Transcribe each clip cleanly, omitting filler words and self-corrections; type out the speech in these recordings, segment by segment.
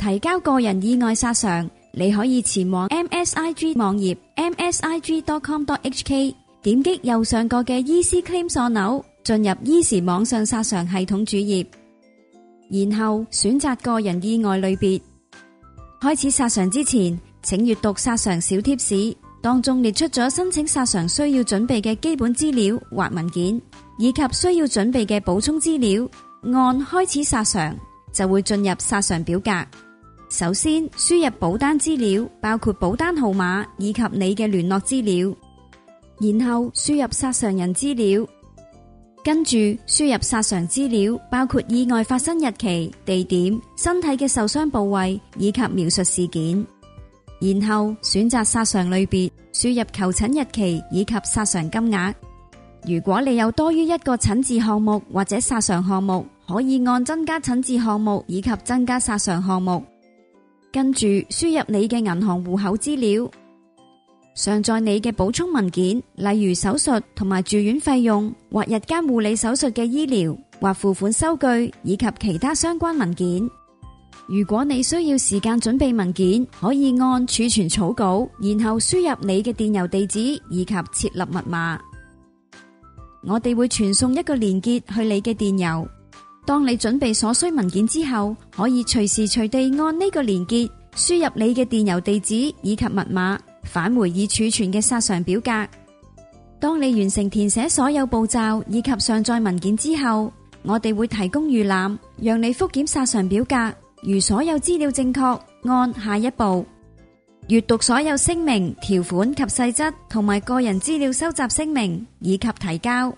提交個人意外索償，你可以前往 MSIG 網頁 msig.com.hk， 點擊右上角嘅 Easy Claims 按鈕，進入 Easy 網上索償系統主頁，然後選擇個人意外類別。開始索償之前，請閱讀索償小貼士，當中列出咗申請索償需要準備嘅基本資料或文件，以及需要準備嘅補充資料。按開始索償就會進入索償表格。首先輸入保單資料，包括保單號碼以及你嘅聯絡資料，然後輸入索償人資料，跟住輸入索償資料，包括意外發生日期、地點、身體嘅受傷部位以及描述事件，然後選擇索償類別，輸入求診日期以及索償金額。如果你有多於一個診治項目或者索償項目，可以按增加診治項目以及增加索償項目。跟住輸入你嘅銀行戶口資料，上載你嘅補充文件，例如手術同埋住院費用，或日間護理手術嘅醫療或付款收據以及其他相關文件。如果你需要時間準備文件，可以按儲存草稿，然後輸入你嘅電郵地址以及設立密碼。我哋會傳送一個連結去你嘅電郵。當你準備所需文件之後，可以隨時隨地按呢個連結輸入你嘅電郵地址以及密碼，返回已儲存嘅索償表格。當你完成填寫所有步驟以及上載文件之後，我哋會提供預覽，讓你複檢索償表格。如所有資料正確，按下一步，閱讀所有聲明、條款及細則同埋個人資料收集聲明，以及提交。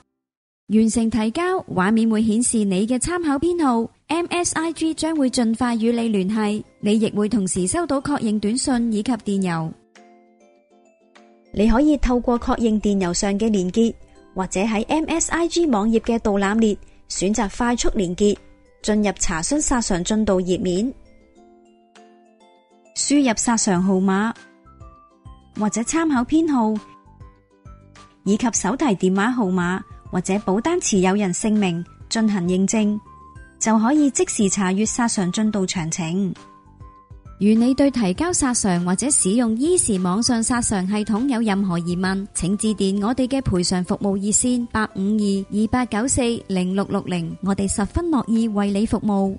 完成提交，畫面會顯示你嘅參考編號 ，MSIG 將會盡快與你聯繫，你亦會同時收到確認短信以及電郵。你可以透過確認電郵上嘅連結，或者喺 MSIG 網頁嘅導覽列選擇快速連結，進入查詢索償進度頁面，輸入索償號碼或者參考編號，以及手提電話號碼或者保單持有人姓名進行認證，就可以即時查閱索償進度詳情。如你對提交索償或者使用Easy網上索償系統有任何疑問，請致電我哋嘅賠償服務熱線852-2894-0660，我哋十分樂意為你服務。